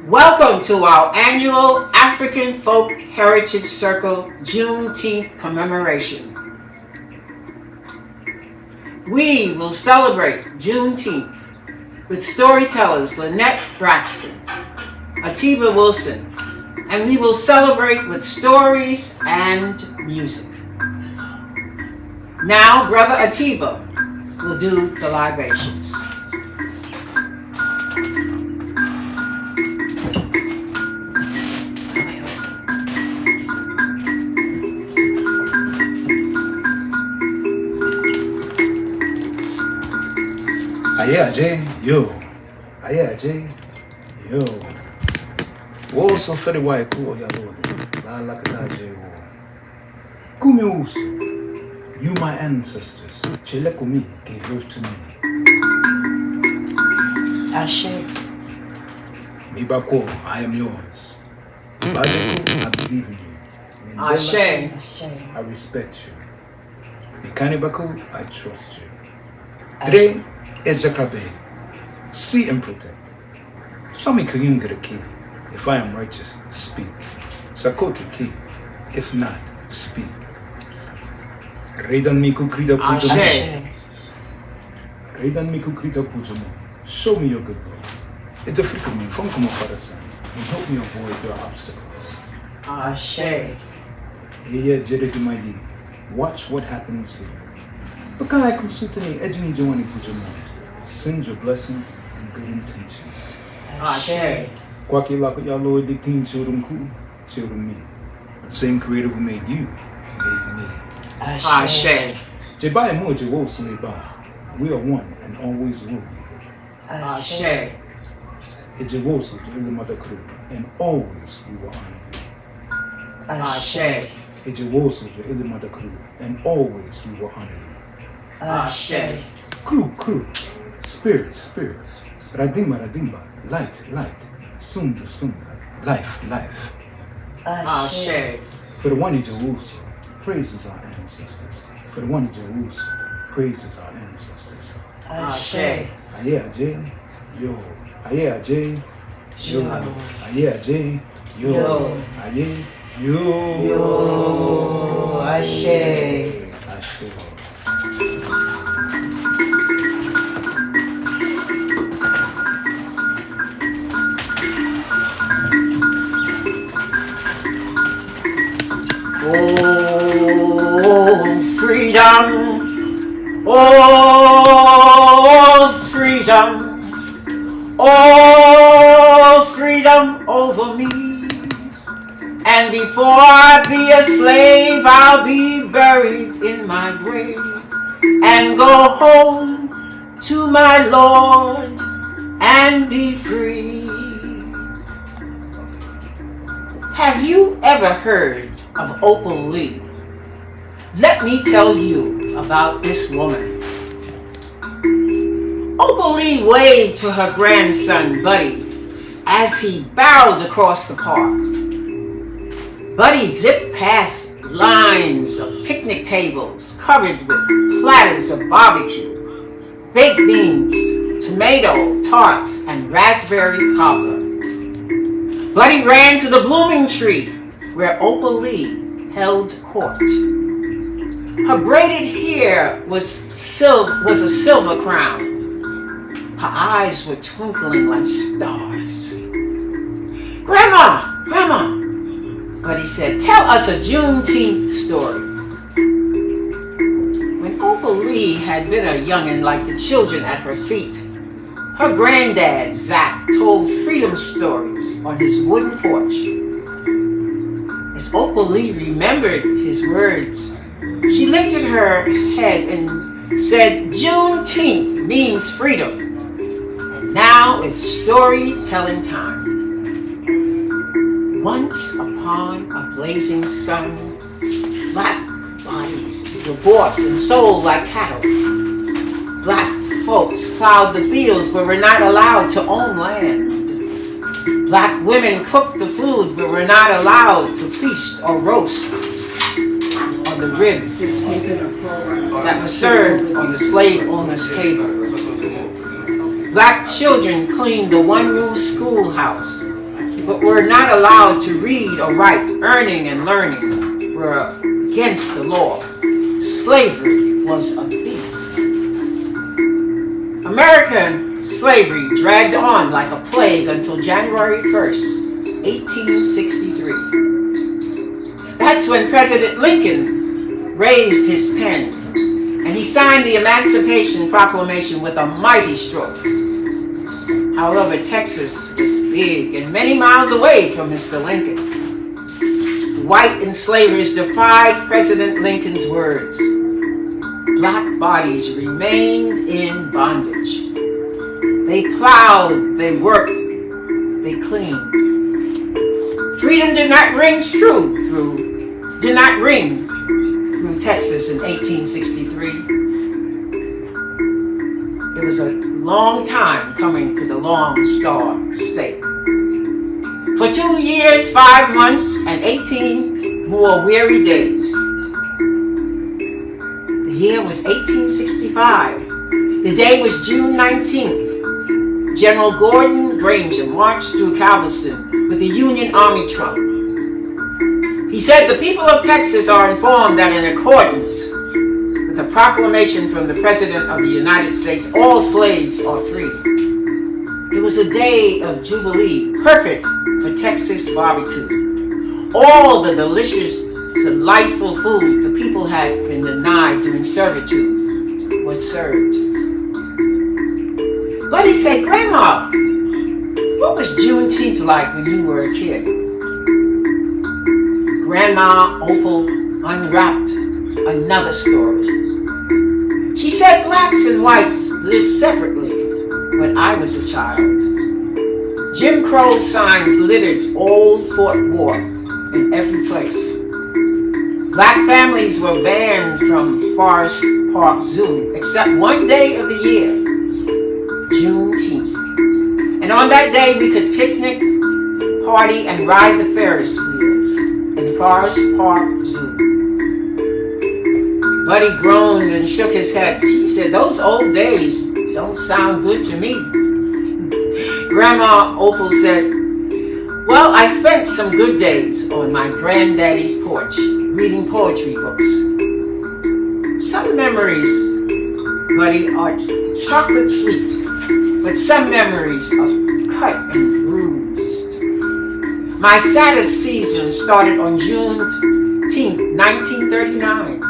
Welcome to our annual African Folk Heritage Circle Juneteenth commemoration. We will celebrate Juneteenth with storytellers Lynnette Braxton, Atiba Wilson, and we will celebrate with stories and music. Now, Brother Atiba will do the libations. Aye, yo. Aye, yo. Wo so fere wa ku ya lo. La la ka je wo. Kumi uso. You my ancestors. Chele kumi gave birth to me. Ashe. Mibako, I am yours. Bajeko, I believe in you. Ashe. I respect you. Mikanibaku, I trust you. Today is Jakrabe. See and protect. Sami kuyungere ki. If I am righteous, speak. Sakoti ki. If not, speak. Redan miku krida pujamu. Redan miku krida pujamu. Show me your good will. It's a freak of me from Kumafarasan and help me avoid your obstacles. Ashe. Here, Jededimaidi. Watch what happens here. Bakai kusutani ejini jawani pujamu. Send your blessings and good intentions. Ashe. Kwaki lako ya Lord dicting children ku, children me. The same creator who made you, made me. Ashe. Jebai mo jewo suneba. We are one and always will be. Ashe. Ejewosu to the mother crew, and always we will honor you. Ashe. Ejewosu to the mother crew, and always we will honor you. Ashe. Crew, spirit, radimba, light, sunda, life. Ashe. For the one in Jerusalem, praises our ancestors. For the one in Jerusalem, praises our ancestors. Ashe. Aye, Ajay, yo. Aye, Ajay, yo. Aye, Ajay, yo. Aye, yo. Yo. Ashe. Oh, freedom, freedom over me. And before I be a slave, I'll be buried in my grave and go home to my Lord and be free. Have you ever heard of Opal Lee? Let me tell you about this woman. Opal Lee waved to her grandson, Buddy, as he barreled across the park. Buddy zipped past lines of picnic tables covered with platters of barbecue, baked beans, tomato, tarts, and raspberry cobbler. Buddy ran to the blooming tree where Opal Lee held court. Her braided hair was a silver crown. Her eyes were twinkling like stars. Grandma, Buddy said, tell us a Juneteenth story. When Opal Lee had been a youngin' like the children at her feet, her granddad, Zach, told freedom stories on his wooden porch. As Opal Lee remembered his words, she lifted her head and said, Juneteenth means freedom. And now it's storytelling time. Once upon a blazing sun, black bodies were bought and sold like cattle. Black folks plowed the fields but were not allowed to own land. Black women cooked the food but were not allowed to feast or roast on the ribs that were served on the slave owner's table. Black children cleaned the one-room schoolhouse but were not allowed to read or write. Earning and learning were against the law. Slavery was a thief. American slavery dragged on like a plague until January 1st, 1863. That's when President Lincoln raised his pen and he signed the Emancipation Proclamation with a mighty stroke. However, Texas was big and many miles away from Mr. Lincoln. White enslavers defied President Lincoln's words. Black bodies remained in bondage. They plowed, they worked, they cleaned. Freedom did not ring through Texas in 1863. It was a long time coming to the Lone Star State. For 2 years, 5 months, and 18 more weary days. The year was 1865. The day was June 19th. General Gordon Granger marched through Galveston with the Union Army trunk. He said, "The people of Texas are informed that in accordance with the proclamation from the President of the United States, all slaves are free." It was a day of jubilee, perfect for Texas barbecue. All the delicious, delightful food the people had been denied during servitude was served. Buddy said, "Grandma, what was Juneteenth like when you were a kid?" Grandma Opal unwrapped another story. She said blacks and whites lived separately when I was a child. Jim Crow signs littered old Fort Worth in every place. Black families were banned from Forest Park Zoo except one day of the year, Juneteenth. And on that day we could picnic, party, and ride the Ferris wheels in Forest Park Zoo. Buddy groaned and shook his head. He said, "Those old days don't sound good to me." Grandma Opal said, "Well, I spent some good days on my granddaddy's porch reading poetry books. Some memories, Buddy, are chocolate sweet, but some memories are cut and bruised. My saddest season started on Juneteenth, 1939.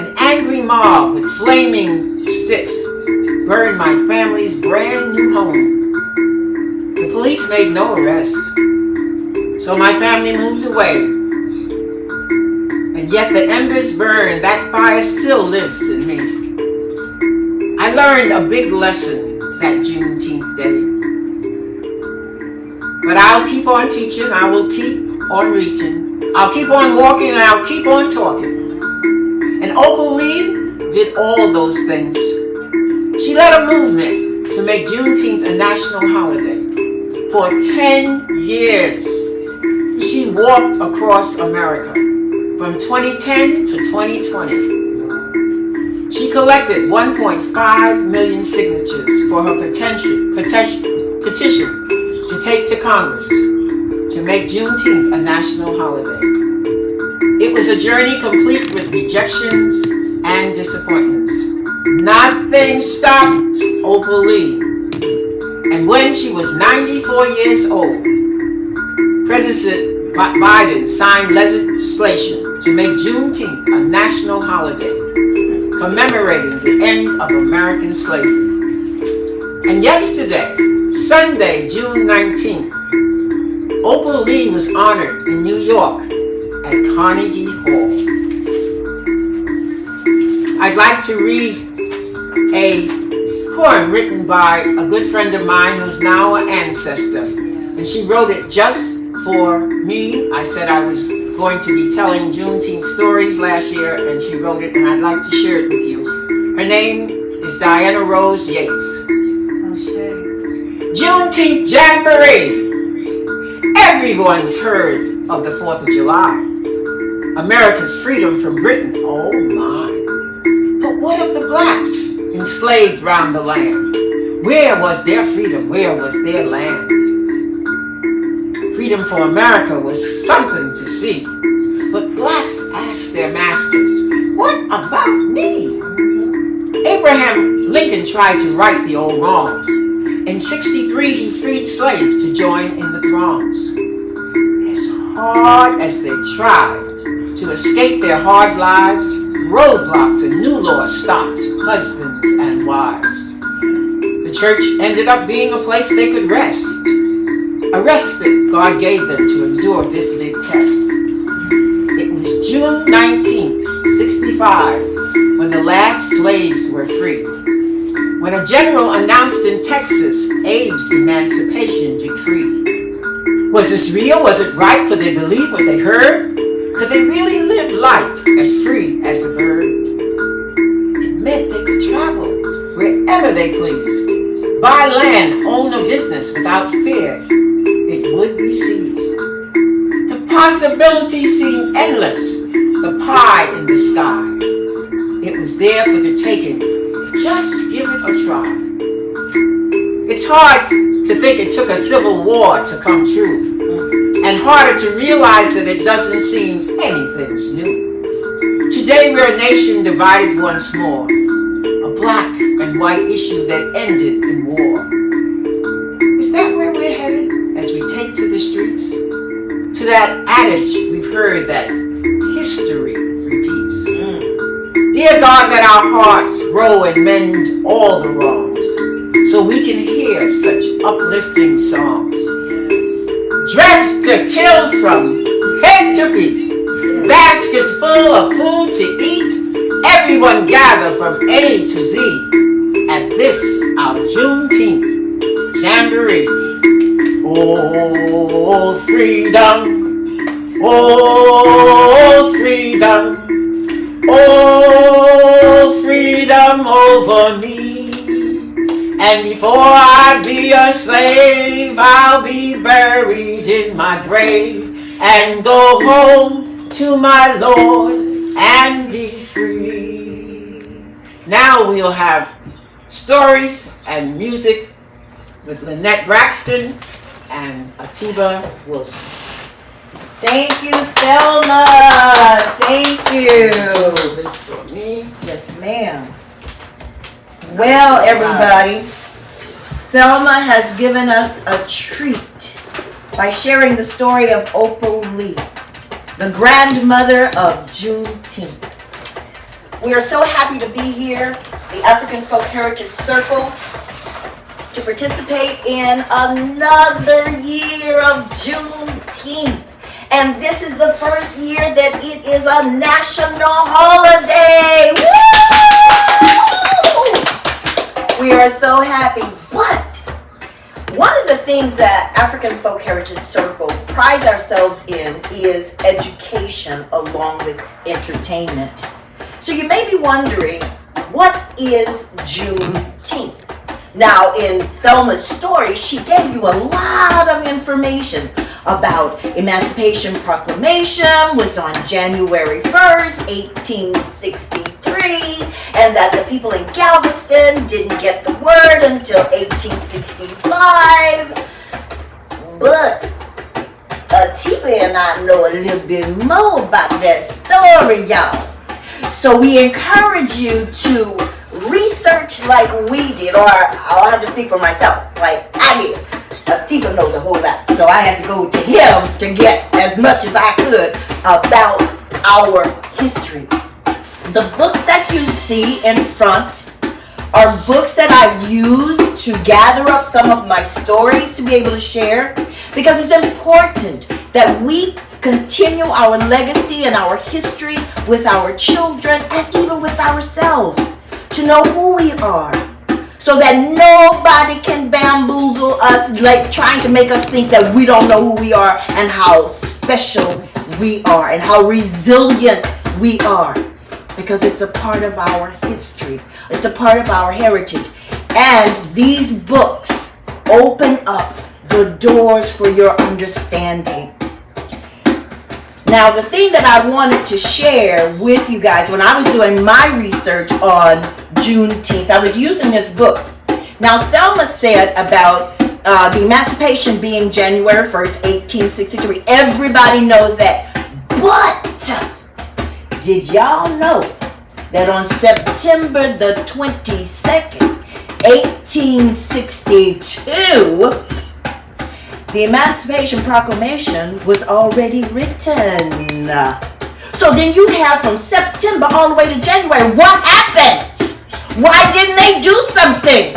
An angry mob with flaming sticks burned my family's brand new home. The police made no arrests, so my family moved away. And yet the embers burn, that fire still lives in me. I learned a big lesson that Juneteenth day. But I'll keep on teaching, I will keep on reaching, I'll keep on walking, and I'll keep on talking." And Opal Lee did all those things. She led a movement to make Juneteenth a national holiday. For 10 years, she walked across America from 2010 to 2020. She collected 1.5 million signatures for her petition to take to Congress to make Juneteenth a national holiday. It was a journey complete with rejections and disappointments. Nothing stopped Opal Lee. And when she was 94 years old, President Biden signed legislation to make Juneteenth a national holiday, commemorating the end of American slavery. And yesterday, Sunday, June 19th, Opal Lee was honored in New York at Carnegie Hall. I'd like to read a poem written by a good friend of mine who's now an ancestor. And she wrote it just for me. I said I was going to be telling Juneteenth stories last year, and she wrote it, and I'd like to share it with you. Her name is Diana Rose Yates. Juneteenth Jamboree. Everyone's heard of the 4th of July. America's freedom from Britain, oh my. But what of the blacks enslaved round the land? Where was their freedom? Where was their land? freedom for America was something to see. But blacks asked their masters, "What about me?" Abraham Lincoln tried to right the old wrongs. In '63, he freed slaves to join in the throngs. As hard as they tried to escape their hard lives, roadblocks and new laws stopped husbands and wives. The church ended up being a place they could rest, a respite God gave them to endure this big test. It was June 19th, '65, when the last slaves were free. When a general announced in Texas Abe's emancipation decree. Was this real? Was it right? Could they believe what they heard? Could they really live life as free as a bird? It meant they could travel wherever they pleased, buy land, own a business without fear it would be seized. The possibilities seemed endless, the pie in the sky. It was there for the taking. Just give it a try. It's hard to think it took a civil war to come true, and harder to realize that it doesn't seem anything's new. Today we're a nation divided once more, a black and white issue that ended in war. Is that where we're headed as we take to the streets? To that adage we've heard that history repeats. Dear God, let our hearts grow and mend all the wrongs, so we can hear such uplifting songs. Dressed to kill from head to feet, baskets full of food to eat, everyone gather from A to Z at this our Juneteenth Jamboree. Oh, freedom, oh, freedom. Oh, freedom over me. And before I be a slave, I'll be buried in my grave and go home to my Lord and be free. Now we'll have stories and music with Lynnette Braxton and Atiba Wilson. Thank you, Thelma. Thank you. This for me. Yes, ma'am. Well, everybody, Thelma has given us a treat by sharing the story of Opal Lee, the grandmother of Juneteenth. We are so happy to be here, the African Folk Heritage Circle, to participate in another year of Juneteenth. And this is the first year that it is a national holiday. Woo! We are so happy. But one of the things that African Folk Heritage Circle prides ourselves in is education along with entertainment. So you may be wondering, what is Juneteenth? Now, in Thelma's story, she gave you a lot of information about Emancipation Proclamation was on January 1st, 1863, and that the people in Galveston didn't get the word until 1865. But Atiba and I know a little bit more about that story, y'all. So we encourage you to research like we did, or I'll have to speak for myself, like I did. Atiba knows a whole lot, so I had to go to him to get as much as I could about our history. The books that you see in front are books that I've used to gather up some of my stories to be able to share, because it's important that we continue our legacy and our history with our children and even with ourselves, to know who we are, so that nobody can bamboozle us, like trying to make us think that we don't know who we are and how special we are and how resilient we are, because it's a part of our history, it's a part of our heritage. And these books open up the doors for your understanding. Now, the thing that I wanted to share with you guys when I was doing my research on Juneteenth, I was using this book. Now, Thelma said about the emancipation being January 1st, 1863. Everybody knows that. But did y'all know that on September the 22nd, 1862, the Emancipation Proclamation was already written? So then you have from September all the way to January. What happened? Why didn't they do something?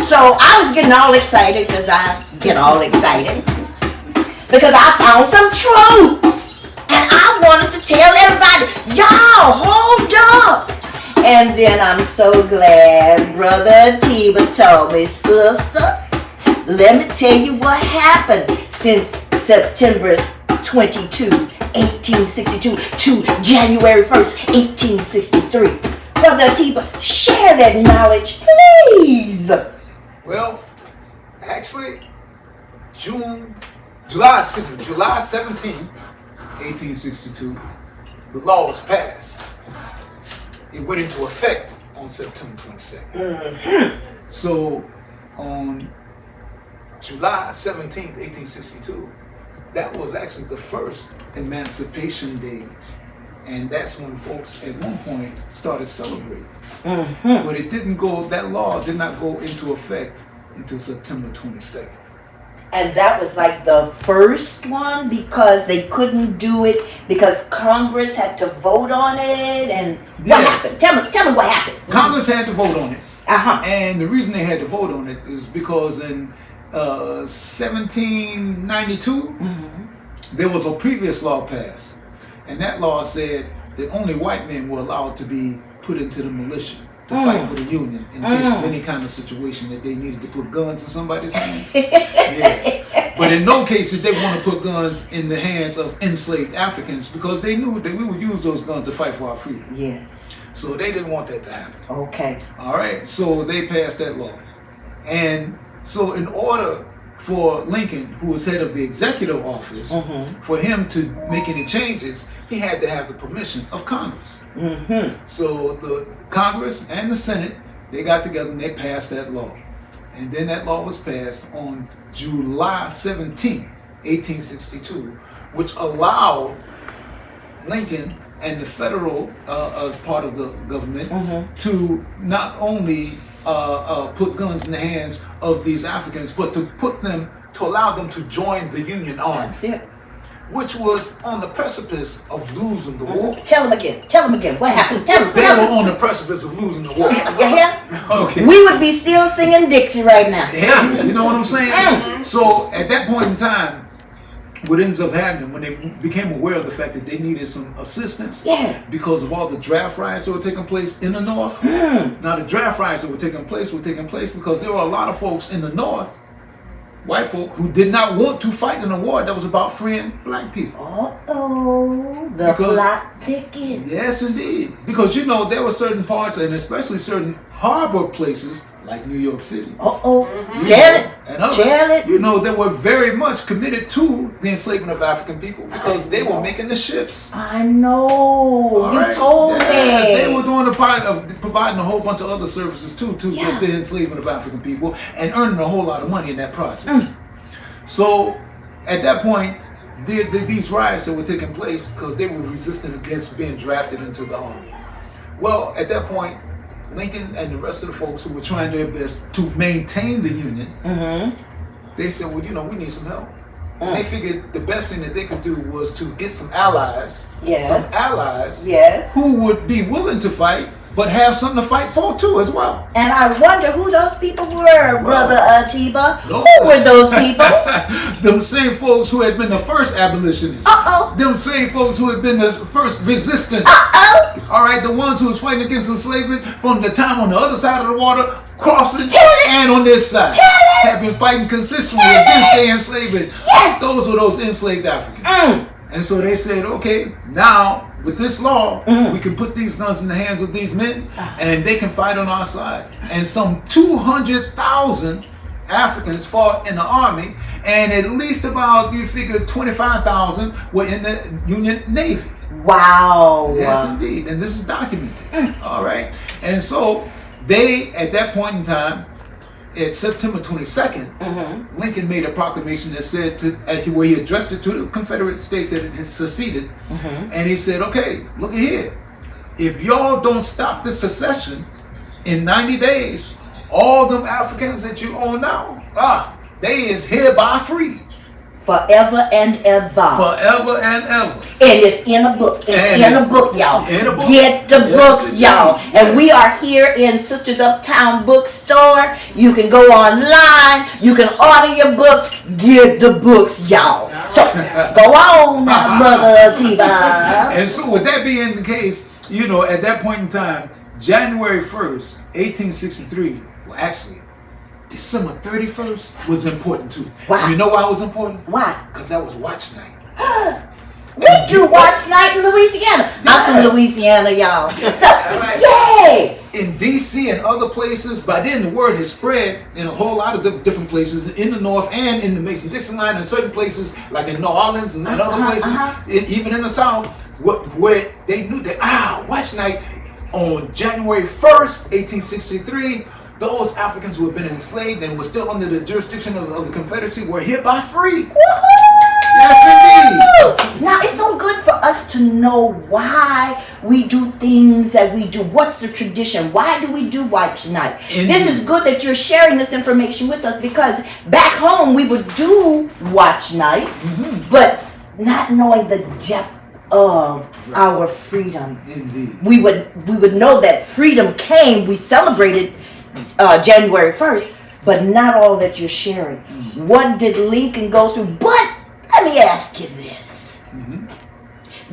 So I was getting all excited, because I get all excited, because I found some truth. And I wanted to tell everybody, y'all, hold up. And then I'm so glad Brother Atiba told me, sister, let me tell you what happened since September 22, 1862 to January 1st, 1863. Brother Atiba, share that knowledge, please. Well, actually, July 17th, 1862, the law was passed. It went into effect on September 22nd. Mm-hmm. So on July 17th, 1862, that was actually the first Emancipation Day. And that's when folks at one point started celebrating. Mm-hmm. But that law did not go into effect until September 22nd. And that was like the first one, because they couldn't do it because Congress had to vote on it. And what happened? Tell me what happened. Congress had to vote on it. Uh-huh. And the reason they had to vote on it is because in 1792, Mm-hmm. there was a previous law passed. And that law said that only white men were allowed to be put into the militia to fight for the Union in case of any kind of situation that they needed to put guns in somebody's hands. Yeah. But in no case did they want to put guns in the hands of enslaved Africans, because they knew that we would use those guns to fight for our freedom. Yes. So they didn't want that to happen. Okay. All right. So they passed that law. And so in order for Lincoln, who was head of the executive office, Mm-hmm. for him to make any changes, he had to have the permission of Congress. Mm-hmm. So the Congress and the Senate, they got together and they passed that law. And then that law was passed on July 17th, 1862, which allowed Lincoln and the federal part of the government Mm-hmm. to not only put guns in the hands of these Africans, but to allow them to join the Union Army, That's it. which was on the precipice of losing the war. Tell them again. What happened? Tell They them. were on the precipice of losing the war. You hear? Okay. We would be still singing Dixie right now. Yeah, you know what I'm saying? So at that point in time, what ends up happening, when they became aware of the fact that they needed some assistance, Yeah. because of all the draft riots that were taking place in the North. Now the draft riots that were taking place because there were a lot of folks in the North, white folk, who did not want to fight in a war that was about freeing black people. Uh-oh. The plot thickens. Yes, indeed. Because, there were certain parts, and especially certain harbor places, like New York City. Uh-oh. Tell it. And others, Tell it. they were very much committed to the enslavement of African people, because they were making the ships. I know. All You right? told Yes, me. they were doing the part of providing a whole bunch of other services too, to Yeah. get the enslavement of African people, and earning a whole lot of money in that process. So at that point, these riots that were taking place because they were resisting against being drafted into the army. Well, at that point, Lincoln and the rest of the folks who were trying their best to maintain the Union, they said, well, we need some help. And they figured the best thing that they could do was to get some allies, Yes. Yes. who would be willing to fight, but have something to fight for too as well. And I wonder who those people were, Brother Atiba. No. Who were those people? Them same folks who had been the first abolitionists. Uh-oh. Them same folks who had been the first resistance. Uh-oh. All right, the ones who was fighting against enslavement from the time on the other side of the water, crossing, Tell it. and on this side. Tell it. Have been fighting consistently Tell against it. their enslavement. Yes. Those were those enslaved Africans. Mm. And so they said, okay, now with this law, we can put these guns in the hands of these men, and they can fight on our side. And some 200,000 Africans fought in the army, and at least about, you figure, 25,000 were in the Union Navy. Wow. Yes, indeed. And this is documented. All right. And so they, at that point in time, at September 22nd, Lincoln made a proclamation that said, where he addressed it to the Confederate States that had seceded, and he said, okay, look at here. If y'all don't stop the secession in 90 days, all them Africans that you own now, they is hereby free. Forever and ever. Forever and ever. And it's in a book. It's in a book, y'all. In a book. Get the books, y'all. And we are here in Sisters Uptown Bookstore. You can go online. You can order your books. Get the books, y'all. So go on now, Brother Atiba. And so with that being the case, you know, at that point in time, January 1st, 1863, well, actually, December 31st was important too. Why? You know why it was important? Why? Because that was watch night. We do watch night in Louisiana. I'm from Louisiana, y'all. So, yay! In D.C. and other places, by then the word has spread in a whole lot of different places in the North and in the Mason-Dixon line, and certain places like in New Orleans and other places, even in the South, where they knew that, watch night on January 1st, 1863, those Africans who had been enslaved and were still under the jurisdiction of the Confederacy were hereby free. Woohoo! Yes, indeed. Now, it's so good for us to know why we do things that we do. What's the tradition? Why do we do watch night? Indeed. This is good that you're sharing this information with us, because back home we would do watch night, but not knowing the depth of our freedom. Indeed. We would know that freedom came. We celebrated January 1st, but not all that you're sharing. What did Lincoln go through? But let me ask you this.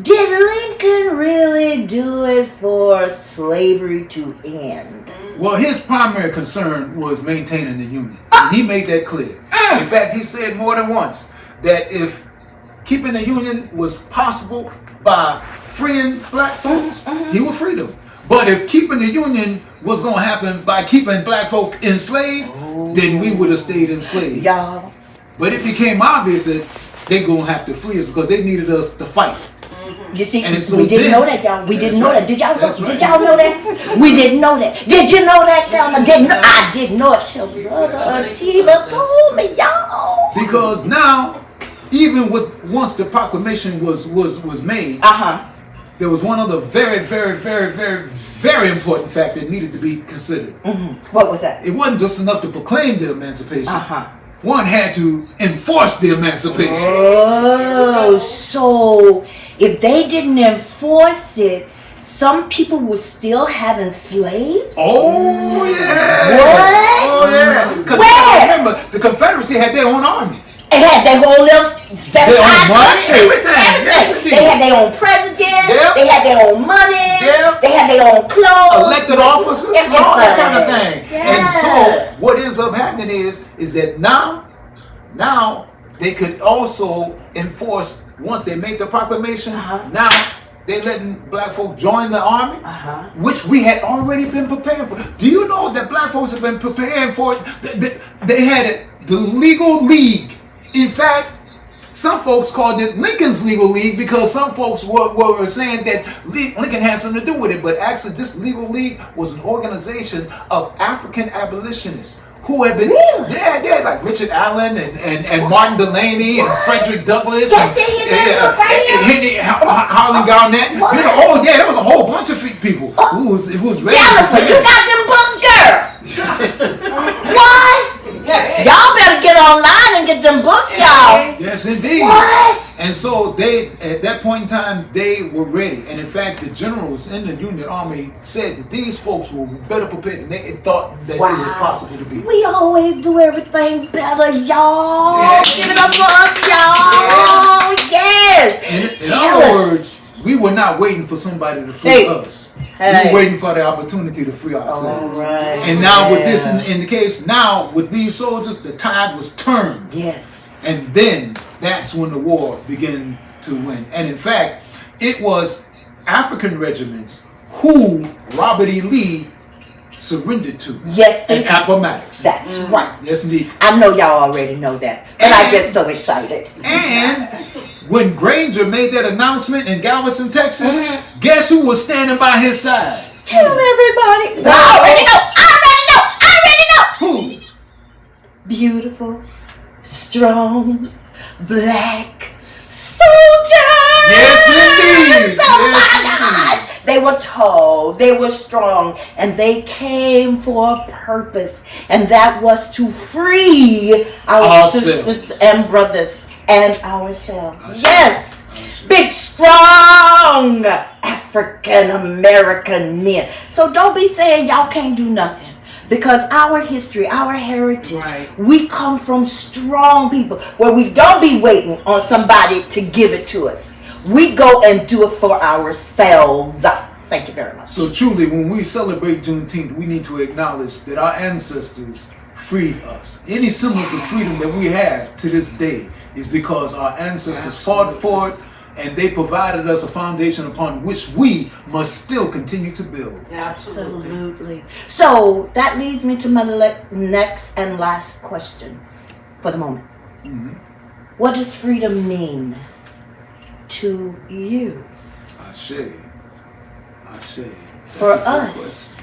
Did Lincoln really do it for slavery to end? Well, his primary concern was maintaining the Union. He made that clear. In fact, he said more than once that if keeping the Union was possible by freeing black folks, he would free them. But if keeping the Union was going to happen by keeping black folk enslaved, then we would have stayed enslaved. Y'all. But it became obvious that they're going to have to free us because they needed us to fight. You see, And so we didn't then- know that, y'all. We didn't That's know right. that. Did y'all know? That's Did right. y'all know that? We didn't know that. Did you know that, Thelma? I didn't know it till Brother Atiba told me, y'all. Because now, even once the proclamation was made, there was one other very, very, very, very, very important fact that needed to be considered. What was that? It wasn't just enough to proclaim the emancipation. One had to enforce the emancipation. Oh, so if they didn't enforce it, some people were still having slaves? Oh, yeah. What? Oh, yeah. Because Where? remember, the Confederacy had their own army. They had their whole little set Their own aside money, countries. everything. Yes, indeed. They had their own president. Yep. They had their own money. Yep. They had their own clothes. Elected officers, and all that kind of thing. Yeah. And so what ends up happening is that now they could also enforce, once they make the proclamation, now they're letting black folk join the army, which we had already been preparing for. Do you know that black folks have been preparing for it? They had it, the legal league. In fact, some folks called it Lincoln's Legal League because some folks were saying that Lincoln had something to do with it. But actually, this legal league was an organization of African abolitionists who had been, like Richard Allen and Martin Delaney and Frederick Douglass and Henry Harlan Garnett. You know, there was a whole bunch of people who was ready. Jennifer, you got them books, girl. What? Y'all better get online and get them books, y'all. Yes, indeed. What? And so at that point in time, they were ready. And in fact, the generals in the Union Army said that these folks were better prepared than they thought that it was possible to be. We always do everything better, y'all. Give it up for us, y'all. Yes. In other words, we were not waiting for somebody to free us. We were waiting for the opportunity to free ourselves. All right. And now with this in the case, now with these soldiers, the tide was turned. Yes. And then that's when the war began to win. And in fact, it was African regiments who Robert E. Lee surrendered to. Yes, in Appomattox. That's right. Yes, indeed. I know y'all already know that, but I get so excited. And when Granger made that announcement in Galveston, Texas, guess who was standing by his side? Tell everybody. I already know. Who? beautiful, strong, black soldiers. Yes, indeed. Oh Yes, my gosh. They were tall, they were strong, and they came for a purpose, and that was to free our sisters and brothers and ourselves. Yes, big, strong African American men. So don't be saying y'all can't do nothing, because our history, our heritage, we come from strong people where we don't be waiting on somebody to give it to us. We go and do it for ourselves. Thank you very much. So truly, when we celebrate Juneteenth, we need to acknowledge that our ancestors freed us. Any semblance of freedom that we have to this day is because our ancestors fought for it, and they provided us a foundation upon which we must still continue to build. Absolutely. So that leads me to my next and last question for the moment. What does freedom mean to you? For us,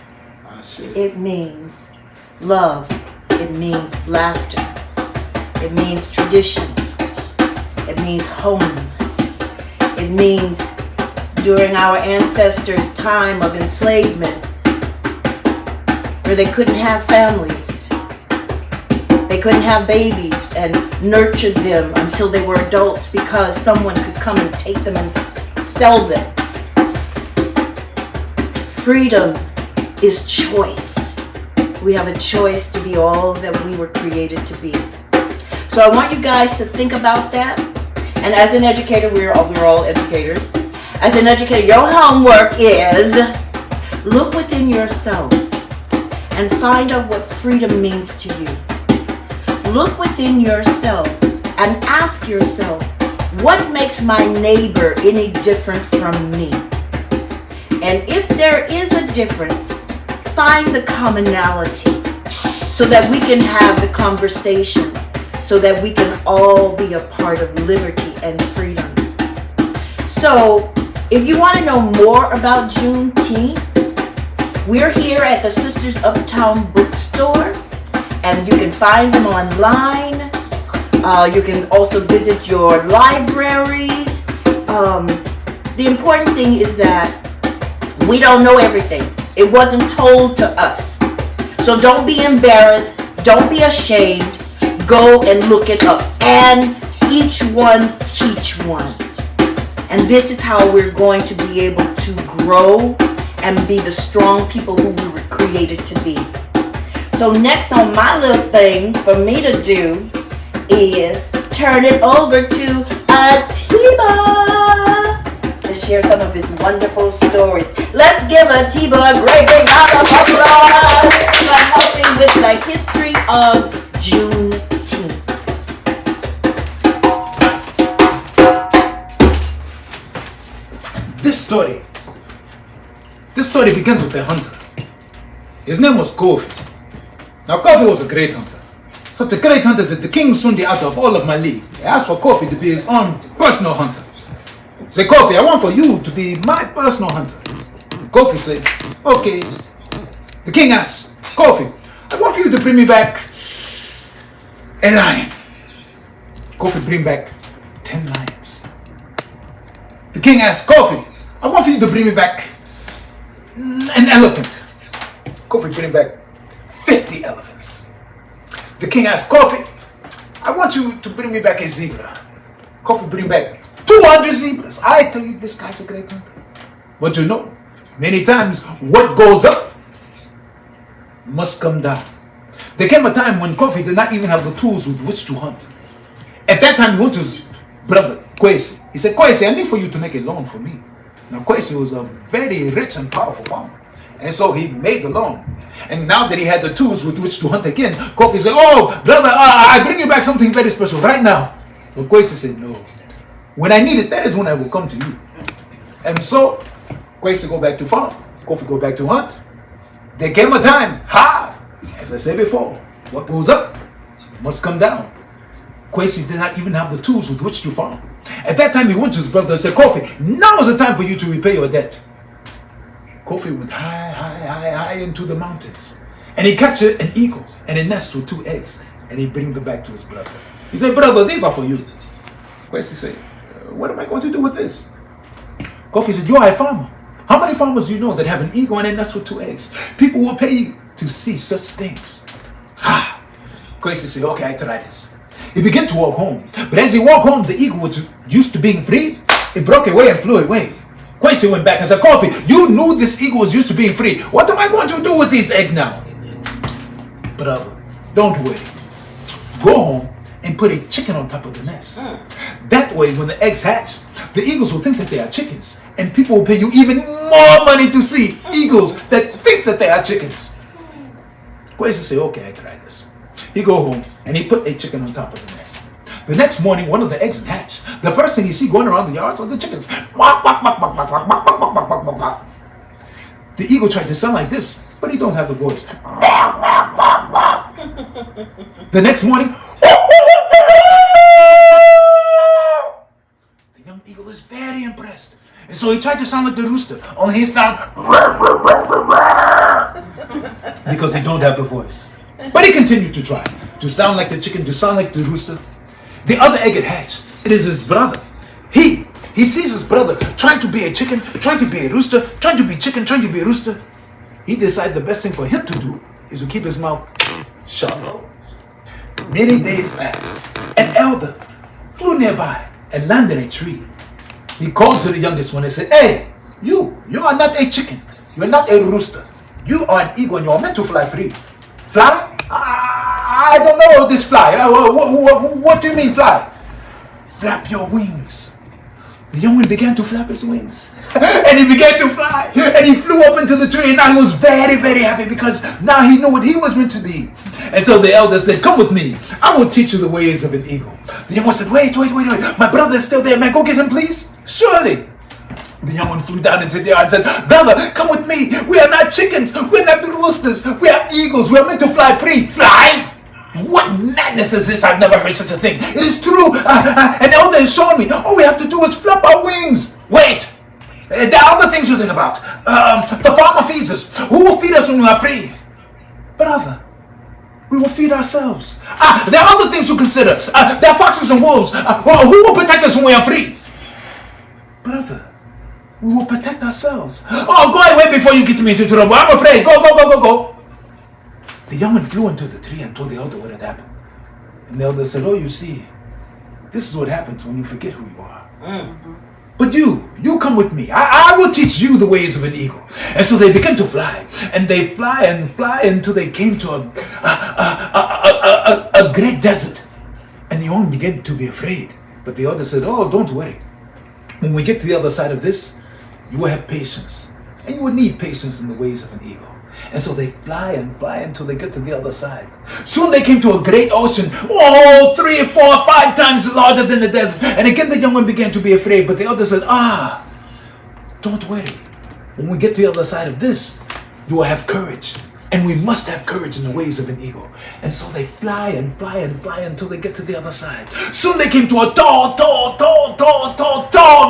it means love. It means laughter. It means tradition. It means home. It means during our ancestors' time of enslavement, where they couldn't have families, they couldn't have babies and nurture them until they were adults because someone could come and take them and sell them. Freedom is choice. We have a choice to be all that we were created to be. So I want you guys to think about that. And as an educator, we're all educators. As an educator, your homework is look within yourself and find out what freedom means to you. Look within yourself and ask yourself, what makes my neighbor any different from me? And if there is a difference, find the commonality so that we can have the conversation, so that we can all be a part of liberty and freedom. So, if you want to know more about Juneteenth, we're here at the Sisters Uptown Bookstore, and you can find them online. You can also visit your libraries. The important thing is that we don't know everything. It wasn't told to us. So don't be embarrassed. Don't be ashamed. Go and look it up. And each one teach one. And this is how we're going to be able to grow and be the strong people who we were created to be. So next on my little thing for me to do is turn it over to Atiba to share some of his wonderful stories. Let's give Atiba a great big round of applause for helping with the history of Juneteenth. This story begins with a hunter. His name was Kofi. Now Kofi was a great hunter. Such a great hunter that the king Sundi, out of all of my league, asked for Kofi to be his own personal hunter. Say, Kofi, I want for you to be my personal hunter. Kofi said, okay. The king asked, Kofi, I want for you to bring me back a lion. Kofi bring back 10 lions. The king asked, Kofi, I want for you to bring me back an elephant. Kofi bring back 50 elephants. The king asked, Kofi, I want you to bring me back a zebra. Kofi bring back 200 zebras. I tell you, this guy's a great hunter. But you know, many times what goes up must come down. There came a time when Kofi did not even have the tools with which to hunt. At that time, he went to his brother, Kwesi. He said, Kwesi, I need for you to make a loan for me. Now, Kwesi was a very rich and powerful farmer. And so he made the loan. And now that he had the tools with which to hunt again, Kofi said, oh, brother, I bring you back something very special right now. But Kwesi said, no. When I need it, that is when I will come to you. And so, Kwesi go back to farm. Kofi go back to hunt. There came a time, as I said before, what goes up must come down. Kwesi did not even have the tools with which to farm. At that time, he went to his brother and said, Kofi, now is the time for you to repay your debt. Kofi went high into the mountains. And he captured an eagle and a nest with 2 eggs. and he brings them back to his brother. He said, brother, these are for you. Quincy said, what am I going to do with this? Kofi said, you are a farmer. How many farmers do you know that have an eagle and a nest with 2 eggs? People will pay you to see such things. Quincy said, okay, I try this. He began to walk home. But as he walked home, the eagle was used to being free. It broke away and flew away. Quincy went back and said, Kofi, you knew this eagle was used to being free. What am I going to do with these eggs now? Brother, don't worry. Go home and put a chicken on top of the nest. That way, when the eggs hatch, the eagles will think that they are chickens. And people will pay you even more money to see eagles that think that they are chickens. Quincy said, okay, I try this. He go home and he put a chicken on top of the nest. The next morning, one of the eggs hatched. The first thing you see going around the yards are the chickens. The eagle tried to sound like this, but he don't have the voice. The next morning, the young eagle is very impressed. And so he tried to sound like the rooster, only he sound because he don't have the voice. But he continued to try to sound like the chicken, to sound like the rooster. The other egg had hatched. It is his brother. He sees his brother trying to be a chicken, trying to be a rooster, trying to be chicken, trying to be a rooster. He decided the best thing for him to do is to keep his mouth shut. Many days passed. An elder flew nearby and landed in a tree. He called to the youngest one and said, hey, you are not a chicken. You are not a rooster. You are an eagle and you are meant to fly free. Fly? I don't know this fly. What do you mean fly? Flap your wings. The young one began to flap his wings. And he began to fly. And he flew up into the tree. And I was very, very happy because now he knew what he was meant to be. And so the elder said, come with me. I will teach you the ways of an eagle. The young one said, wait. My brother is still there, man. Go get him, please. Surely. The young one flew down into the yard and said, brother, come with me. We are not chickens. We're not roosters. We are eagles. We are meant to fly free. Fly? What madness is this? I've never heard such a thing. It is true. An elder has shown me. All we have to do is flap our wings. Wait. There are other things to think about. The farmer feeds us. Who will feed us when we are free? Brother, we will feed ourselves. There are other things to consider. There are foxes and wolves. Who will protect us when we are free? Brother, we will protect ourselves. Oh, go away before you get me into trouble. I'm afraid. Go. The young man flew into the tree and told the elder what had happened. And the elder said, oh, you see, this is what happens when you forget who you are. But you come with me. I will teach you the ways of an eagle. And so they began to fly. And they fly until they came to a great desert. And the young man began to be afraid. But the elder said, oh, don't worry. When we get to the other side of this, you will have patience. And you will need patience in the ways of an eagle. And so they fly until they get to the other side. Soon they came to a great ocean, 3, 4, 5 times larger than the desert. And again the young one began to be afraid. But the elder said, don't worry. When we get to the other side of this, you will have courage. And we must have courage in the ways of an eagle. And so they fly until they get to the other side. Soon they came to a tall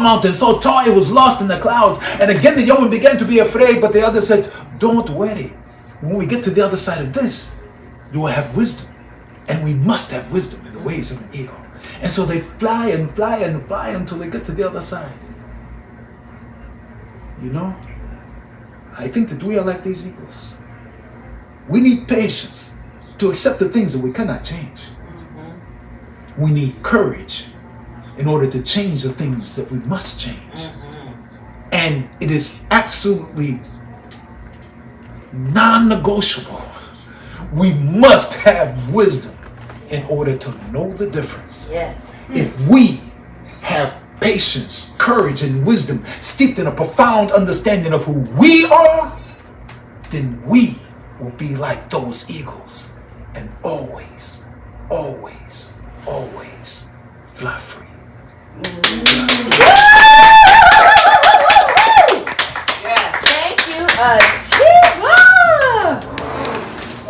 mountain. So tall it was lost in the clouds. And again the young one began to be afraid. But the other said, don't worry. When we get to the other side of this, you will have wisdom. And we must have wisdom in the ways of an eagle. And so they fly until they get to the other side. You know, I think that we are like these eagles. We need patience to accept the things that we cannot change. We need courage in order to change the things that we must change. And it is absolutely non-negotiable. We must have wisdom in order to know the difference. Yes. If we have patience, courage, and wisdom steeped in a profound understanding of who we are, then we will be like those eagles and always fly free. Thank you, Atiba.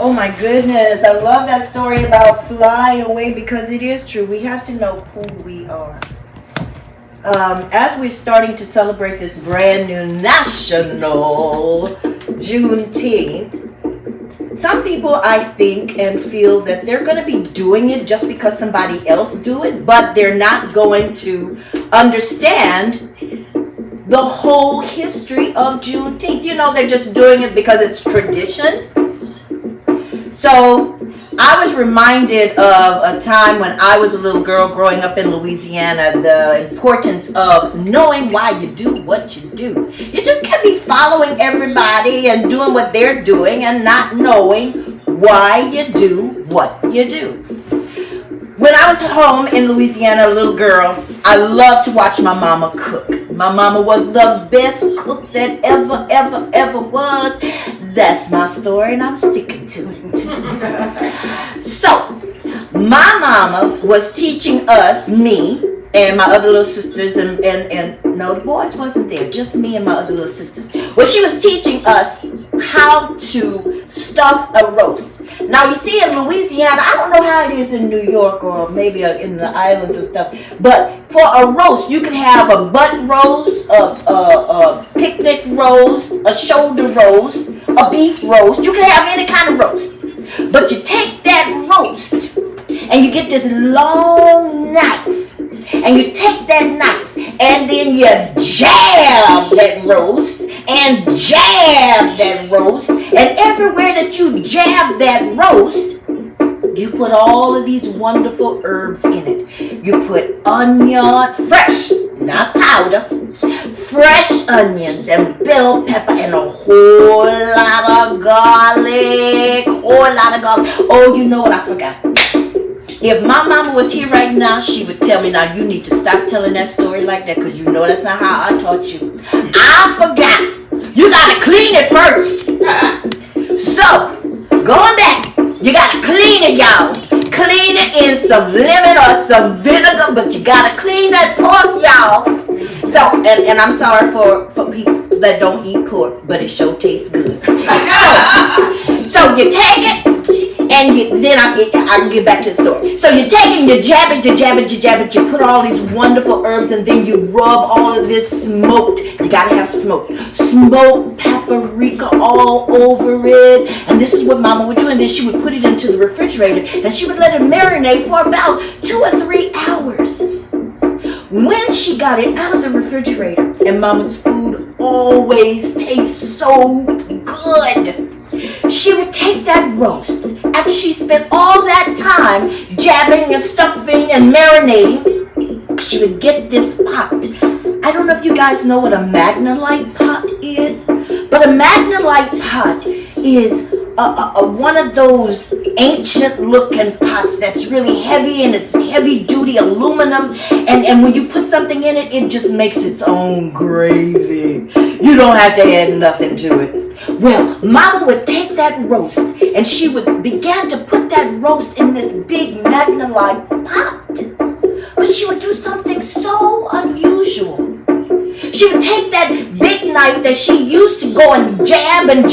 Oh my goodness, I love that story about flying away because it is true. We have to know who we are. As we're starting to celebrate this brand new national Juneteenth, some people, I think, and feel that they're going to be doing it just because somebody else do it, but they're not going to understand the whole history of Juneteenth. You know, they're just doing it because it's tradition. So I was reminded of a time when I was a little girl growing up in Louisiana, the importance of knowing why you do what you do. You just can't be following everybody and doing what they're doing and not knowing why you do what you do. When I was home in Louisiana, a little girl, I loved to watch my mama cook. My mama was the best cook that ever was. That's my story, and I'm sticking to it. So, my mama was teaching us, me, and my other little sisters, and no, the boys wasn't there, just me and my other little sisters. Well, she was teaching us how to stuff a roast. Now, you see, in Louisiana, I don't know how it is in New York or maybe in the islands and stuff, but for a roast, you can have a butt roast, a picnic roast, a shoulder roast, a beef roast. You can have any kind of roast. But you take that roast and you get this long knife, and you take that knife and then you jab that roast and jab that roast, and everywhere that you jab that roast, you put all of these wonderful herbs in it. You put onion, fresh, not powder, fresh onions and bell pepper and a whole lot of garlic, Oh, you know what I forgot? If my mama was here right now, she would tell me, now you need to stop telling that story like that, because you know that's not how I taught you. I forgot. You got to clean it first. So, going back, you got to clean it, y'all. Clean it in some lemon or some vinegar, but you got to clean that pork, y'all. So, and I'm sorry for people that don't eat pork, but it sure tastes good. So you take it, and then I can get back to the story. So you take it and you jab it, you put all these wonderful herbs, and then you rub all of this smoked, you gotta have smoked paprika all over it. And this is what Mama would do, and then she would put it into the refrigerator, and she would let it marinate for about 2 or 3 hours. When she got it out of the refrigerator, and Mama's food always tastes so good, she would take that roast, after she spent all that time jabbing and stuffing and marinating, she would get this pot. I don't know if you guys know what a Magnolite pot is, but a Magnolite pot is one of those ancient looking pots that's really heavy, and it's heavy duty aluminum, and when you put something in it, it just makes its own gravy. You don't have to add nothing to it. Well, Mama would take that roast, and she would begin to put that roast in this big Magnolite pot. But she would do something so unusual. She would take that big knife that she used to go and jab in.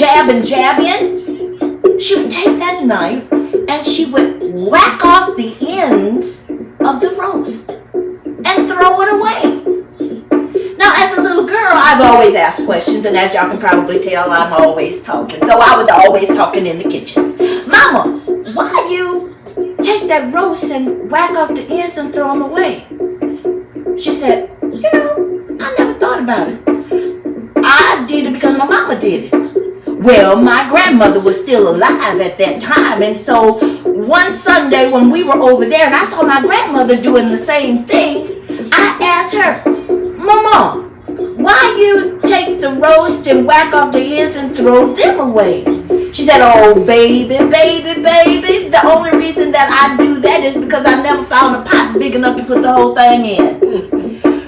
She would take that knife and she would whack off the ends of the roast and throw it away. Now, as a little girl, I've always asked questions, and as y'all can probably tell, I'm always talking. So I was always talking in the kitchen. Mama, why you take that roast and whack off the ends and throw them away? She said, you know, I never thought about it. I did it because my mama did it. Well, my grandmother was still alive at that time, and so one Sunday when we were over there and I saw my grandmother doing the same thing, I asked her, Mama, why you take the roast and whack off the ends and throw them away? She said, oh, baby, the only reason that I do that is because I never found a pot big enough to put the whole thing in.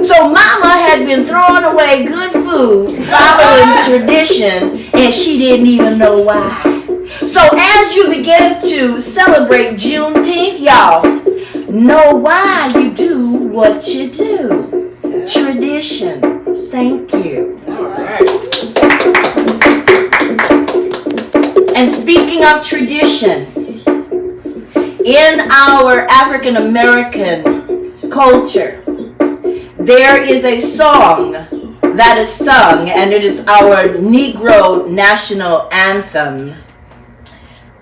So Mama had been throwing away good food, following tradition, and she didn't even know why. So as you begin to celebrate Juneteenth, y'all, know why you do what you do. Tradition. Thank you. All right. And speaking of tradition, in our African American culture, there is a song that is sung, and it is our Negro national anthem.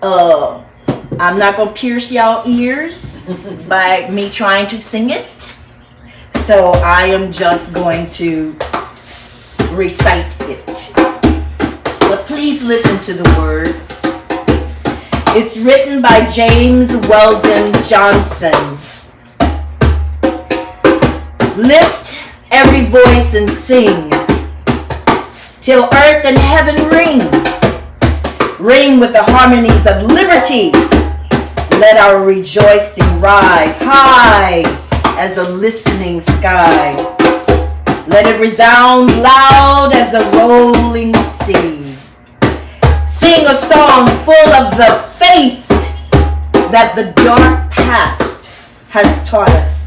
I'm not going to pierce y'all ears by me trying to sing it. So I am just going to recite it. But please listen to the words. It's written by James Weldon Johnson. Lift every voice and sing till earth and heaven ring. Ring with the harmonies of liberty. Let our rejoicing rise high as a listening sky. Let it resound loud as a rolling sea. Sing a song full of the faith that the dark past has taught us.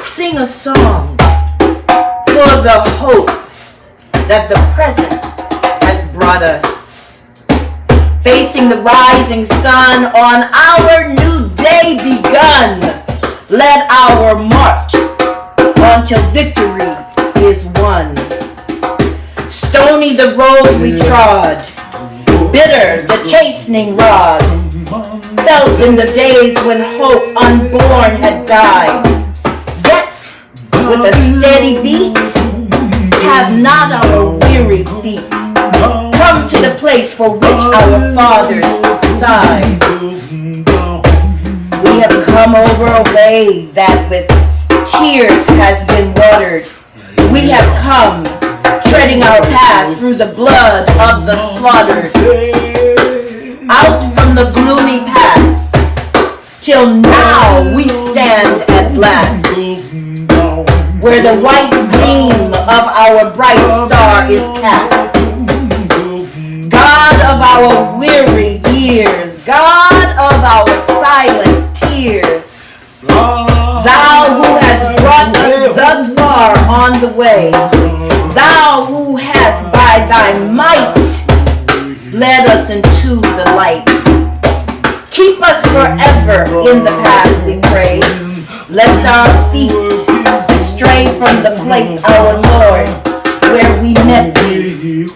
Sing a song full of the hope that the present has brought us. Facing the rising sun on our new day begun. Let our march until victory is won. Stony the road we trod, bitter the chastening rod, felt in the days when hope unborn had died. Yet, with a steady beat, have not our weary feet come to the place for which our fathers sighed. We have come over a way that with tears has been watered. We have come, treading our path through the blood of the slaughtered. Out from the gloomy past, till now we stand at last, where the white gleam of our bright star is cast. God of our weary years, God of our silent tears, Thou who hast brought us thus far on the way, Thou who hast by Thy might led us into the light. Keep us forever in the path we pray, lest our feet stray from the place, our Lord, where we met Thee.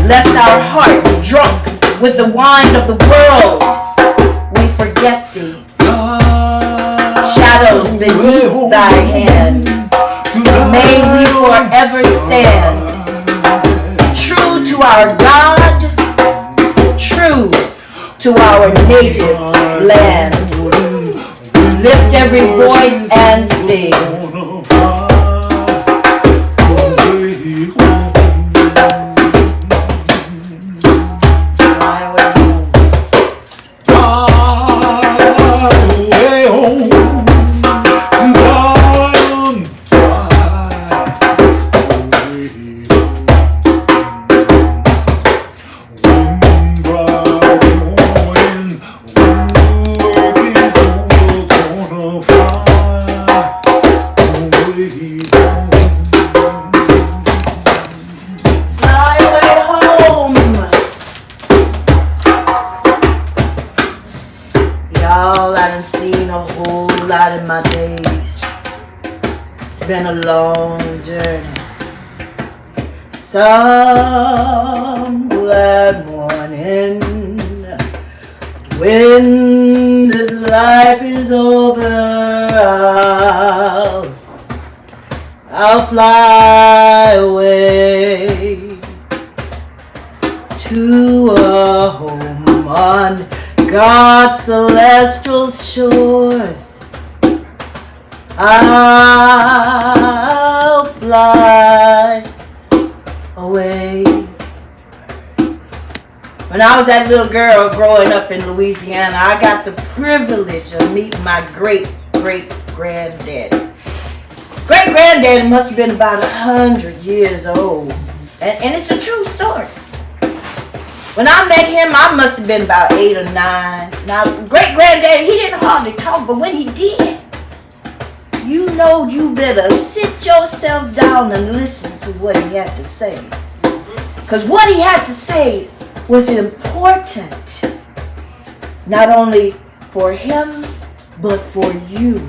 Lest our hearts drunk with the wine of the world, we forget Thee. Shadowed beneath Thy hand, may we forever stand, true to our God, true to our native land. Lift every voice and sing. Been a long journey. Some glad morning, when this life is over, I'll fly away to a home on God's celestial shores. I'll fly away. When I was that little girl growing up in Louisiana, I got the privilege of meeting my great-great-granddaddy. Great-granddaddy must have been about 100 years old. And it's a true story. When I met him, I must have been about 8 or 9. Now, great-granddaddy, he didn't hardly talk, but when he did, you know you better sit yourself down and listen to what he had to say. Because what he had to say was important. Not only for him, but for you.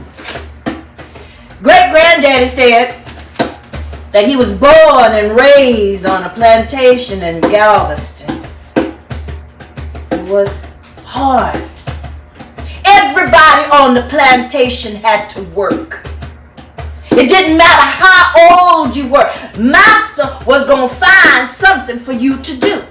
Great-granddaddy said that he was born and raised on a plantation in Galveston. was hard. Everybody on the plantation had to work. It didn't matter how old you were. Master was going to find something for you to do.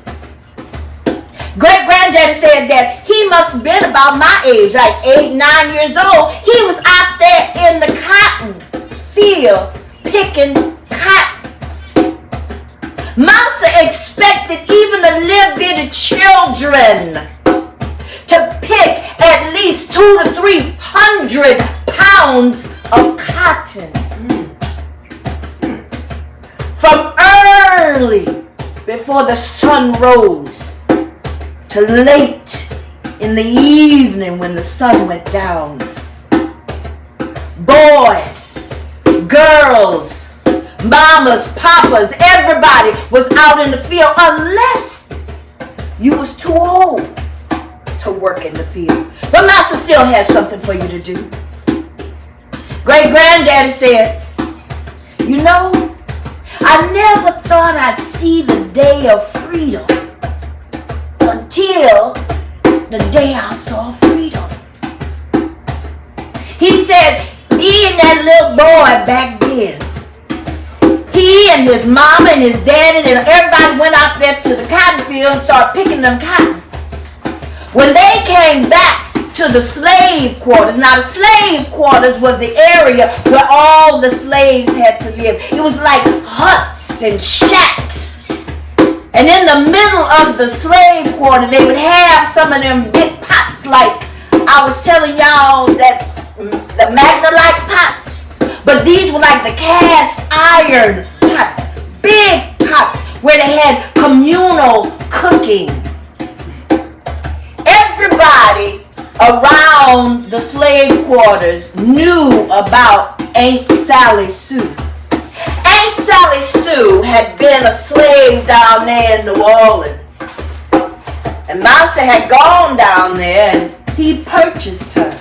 Great-granddaddy said that he must have been about my age, like 8, 9 years old. He was out there in the cotton field picking cotton. Master expected even a little bit of children to pick at least 200 to 300 pounds of cotton. From early before the sun rose to late in the evening when the sun went down. Boys, girls, mamas, papas, everybody was out in the field unless you was too old to work in the field. But Master still had something for you to do. Great-granddaddy said, you know, I never thought I'd see the day of freedom until the day I saw freedom. He said, being that little boy back then, he and his mama and his daddy and everybody went out there to the cotton field and started picking them cotton. When they came back to the slave quarters, now the slave quarters was the area where all the slaves had to live. It was like huts and shacks. And in the middle of the slave quarter, they would have some of them big pots like I was telling y'all that the Magna-like pots. But these were like the cast iron pots, big pots where they had communal cooking. Everybody around the slave quarters knew about Aunt Sally Sue. Aunt Sally Sue had been a slave down there in New Orleans. And Master had gone down there and he purchased her.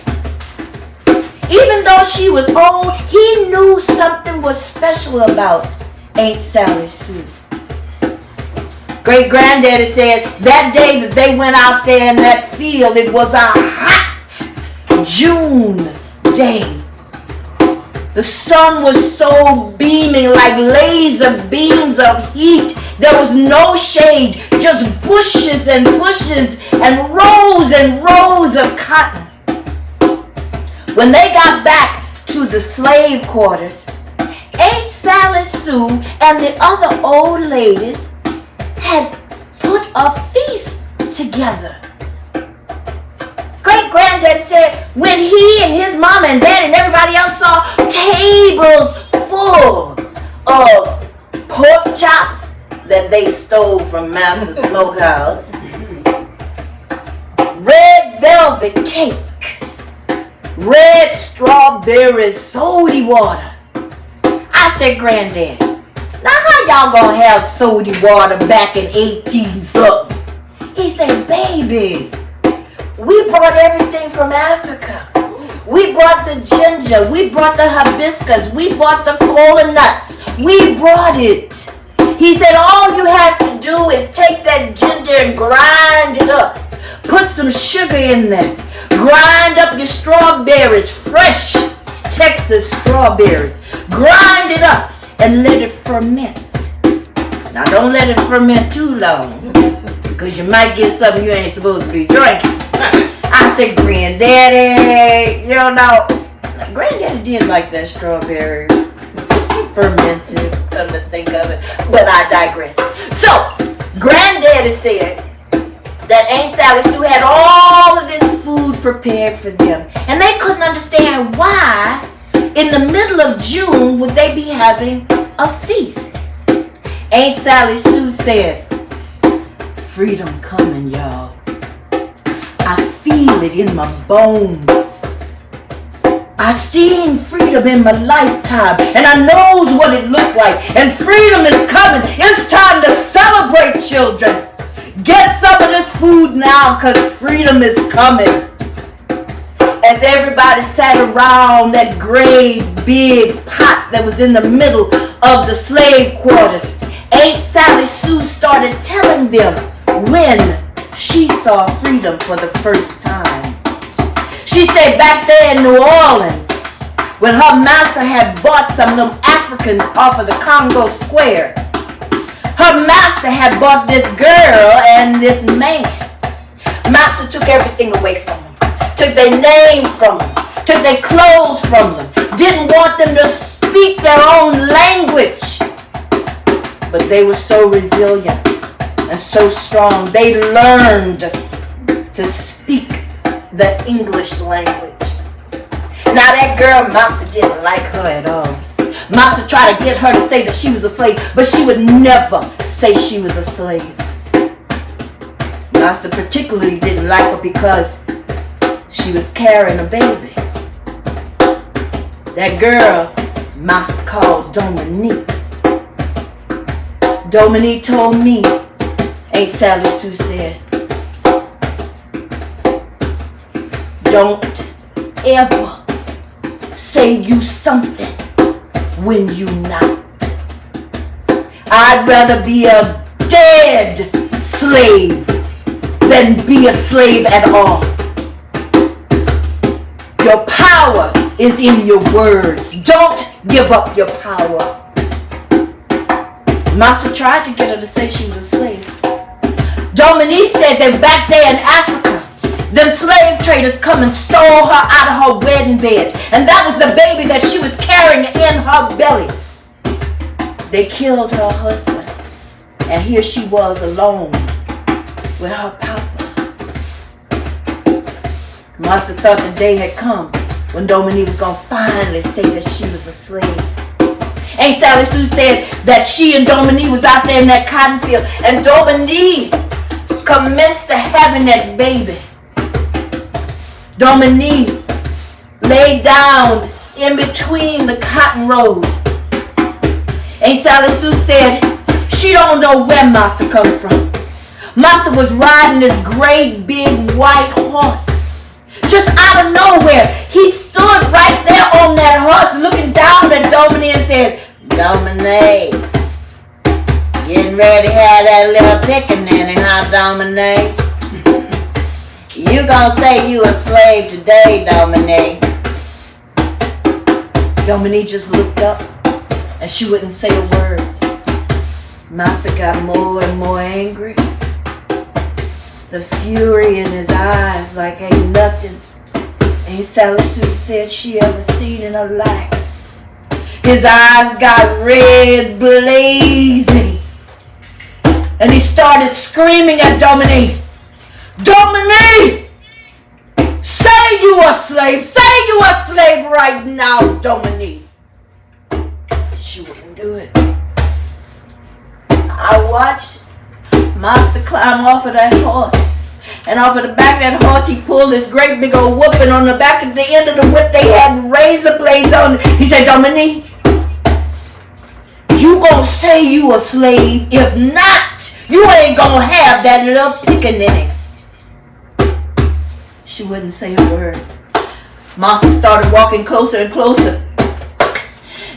Even though she was old, he knew something was special about Aunt Sally Sue. Great-granddaddy said that day that they went out there in that field, it was a hot June day. The sun was so beaming like laser beams of heat. There was no shade, just bushes and bushes and rows of cotton. When they got back to the slave quarters, Aunt Sally Sue and the other old ladies had put a feast together. Great-granddaddy said when he and his mama and daddy and everybody else saw tables full of pork chops that they stole from Master's Smokehouse, red velvet cake, red strawberry soda water. I said, Granddaddy, now how y'all gonna have soda water back in 18-something? He said, baby, we brought everything from Africa. We brought the ginger, we brought the hibiscus, we brought the cola nuts, we brought it. He said, all you have to do is take that ginger and grind it up. Put some sugar in there. Grind up your strawberries, fresh Texas strawberries. Grind it up and let it ferment. Now don't let it ferment too long, because you might get something you ain't supposed to be drinking. I said, Granddaddy, you know, Granddaddy did like that strawberry fermented, come to think of it, but I digress. So, Granddaddy said that Aunt Sally Sue had all of this food prepared for them, and they couldn't understand why in the middle of June would they be having a feast. Aunt Sally Sue said, freedom coming, y'all. I feel it in my bones. I seen freedom in my lifetime, and I knows what it looked like, and freedom is coming. It's time to celebrate, children. Get some of this food now, because freedom is coming. As everybody sat around that great big pot that was in the middle of the slave quarters, Aunt Sally Sue started telling them when she saw freedom for the first time. She said back there in New Orleans, when her master had bought some of them Africans off of the Congo Square, her master had bought this girl and this man. Master took everything away from them, took their name from them, took their clothes from them, didn't want them to speak their own language. But they were so resilient and so strong, they learned to speak the English language. Now that girl, Master didn't like her at all. Master tried to get her to say that she was a slave, but she would never say she was a slave. Master particularly didn't like her because she was carrying a baby. That girl, Master called Dominique. Dominique told me, Aunt Sally Sue said, don't ever say you something when you not. I'd rather be a dead slave than be a slave at all. Your power is in your words. Don't give up your power. Master tried to get her to say she was a slave. Dominique said that back there in Africa, them slave traders come and stole her out of her wedding bed. And that was the baby that she was carrying in her belly. They killed her husband. And here she was alone with her papa. Master thought the day had come when Dominique was going to finally say that she was a slave. Aunt Sally Sue said that she and Dominique was out there in that cotton field. And Dominique commenced to having that baby. Dominique laid down in between the cotton rows. Aunt Sally Sue said she don't know where Master come from. Master was riding this great big white horse. Just out of nowhere, he stood right there on that horse looking down at Dominique and said, Dominique, getting ready to have that little pickaninny, huh, Dominique? You gonna say you a slave today, Dominique? Dominique just looked up and she wouldn't say a word. Master got more and more angry. The fury in his eyes like ain't nothing Aunt Sally Sue said she ever seen in her life. His eyes got red blazing. And he started screaming at Dominique. Dominique! Say you a slave! Say you a slave right now, Dominique! She wouldn't do it. I watched Master climb off of that horse. And off of the back of that horse, he pulled this great big old whooping. On the back of the end of the whip, they had razor blades on it. He said, Dominique, you gonna say you a slave. If not, you ain't gonna have that little pickaninny. She wouldn't say a word. Master started walking closer and closer.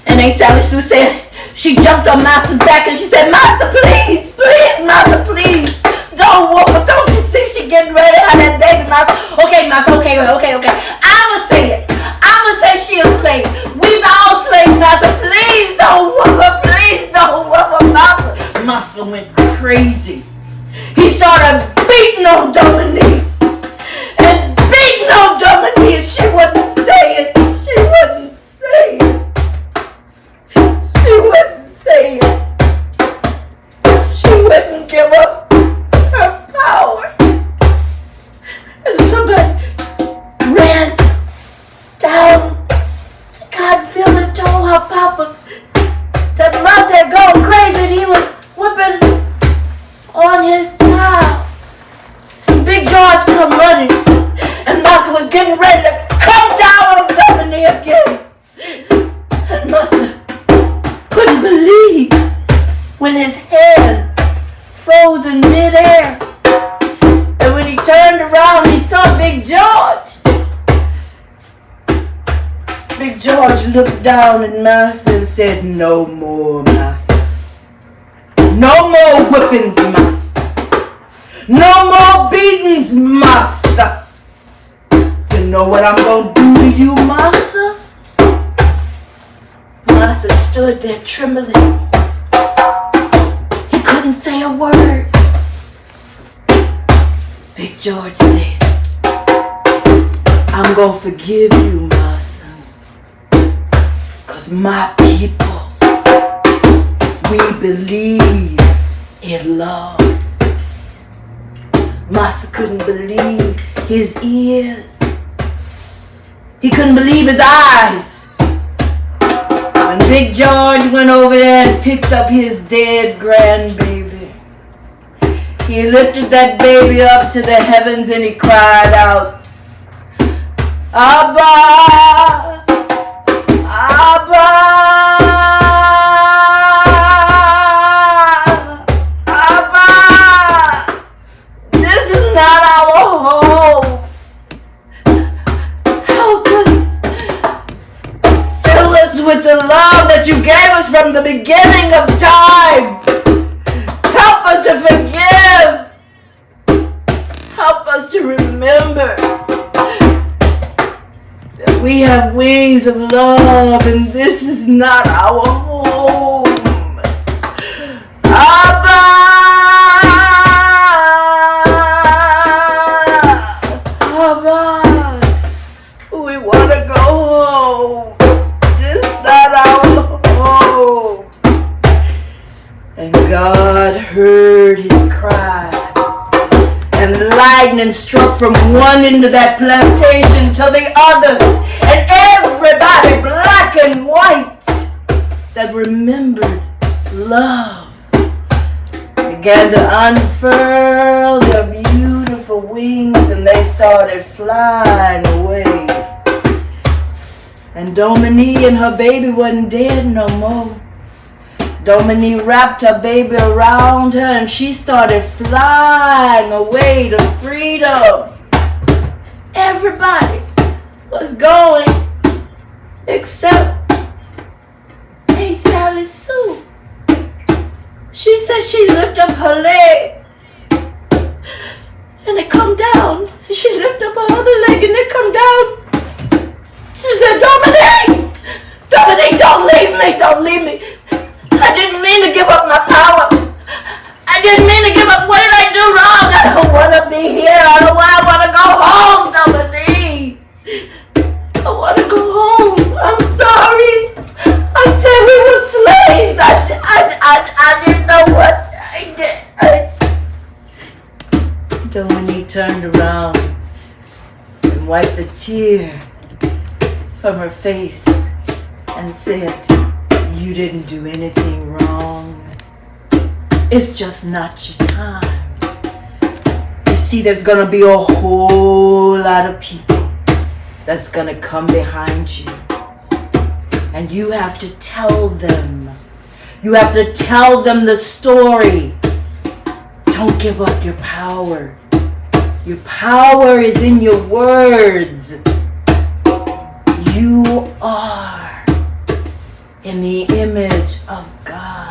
And Aunt Sally Sue said, she jumped on Master's back and she said, Master, please, please, Master, please. Don't whoop her. Don't you see she getting ready to have that baby, Master? Okay, Master, okay. I'ma say it. I'ma say she a slave. We's all slaves, Master. Please don't whoop her. Please don't whoop her, Master. Master went crazy. He started beating on Dominique. And beating on Dominique. She wouldn't say it. She wouldn't say it. She wouldn't say it. She wouldn't give up her power. And somebody ran down the cotton field and told her papa that Master had gone crazy and he was whipping on his child. Big George come running and Master was getting ready to come down on Dominique again. And Master couldn't believe when his hand froze in midair. And when he turned around, he saw Big George. Big George looked down at Master and said, no more, Master. No more whippings, Master. No more beatings, master. You know what I'm gonna do to you, master? Master stood there trembling. He couldn't say a word. Big George said, I'm gonna forgive you, master. 'Cause my people, we believe in love. Master couldn't believe his ears. He couldn't believe his eyes. When Big George went over there and picked up his dead grandbaby, he lifted that baby up to the heavens and he cried out, Abba, Abba, Abba, this is not our home. Help us, fill us with the love that you gave us from the beginning of time. Help us to forgive. Help us to remember that we have wings of love and this is not our home. Abba! Abba! We want to go home. This is not our home. And God heard his cry. And lightning struck from one end of that plantation to the other. And everybody, black and white, that remembered love, began to unfurl their beautiful wings and they started flying away. And Dominique and her baby wasn't dead no more. Dominique wrapped her baby around her and she started flying away to freedom. Everybody was going except Aunt Sally Sue. She said she lifted up her leg and it come down. She lifted up her other leg and it come down. She said, Dominique, Dominique, don't leave me, don't leave me. I didn't mean to give up my power. I didn't mean to give up. What did I do wrong? I don't want to be here. I want to go home, Dominique. I want to go home. I'm sorry. I said we were slaves. I didn't know what I did. Dominique turned around and wiped the tear from her face and said, you didn't do anything wrong. It's just not your time. You see, there's gonna be a whole lot of people that's gonna come behind you. And you have to tell them. You have to tell them the story. Don't give up your power. Your power is in your words. You are in the image of God.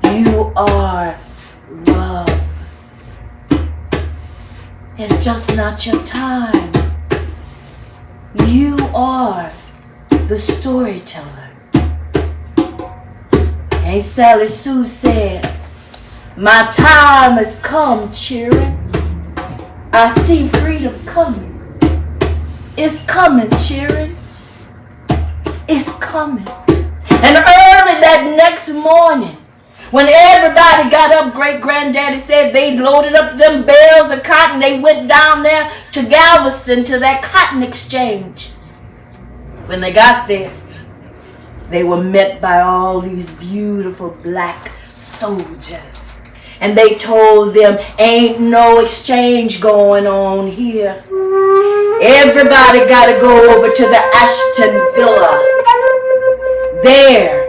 You are love. It's just not your time. You are the storyteller. Aunt Sally Sue said, my time has come, children. I see freedom coming. It's coming, children. It's coming. And early that next morning, when everybody got up, great-granddaddy said they loaded up them bales of cotton. They went down there to Galveston to that cotton exchange. When they got there, they were met by all these beautiful black soldiers. And they told them, ain't no exchange going on here. Everybody got to go over to the Ashton Villa. There,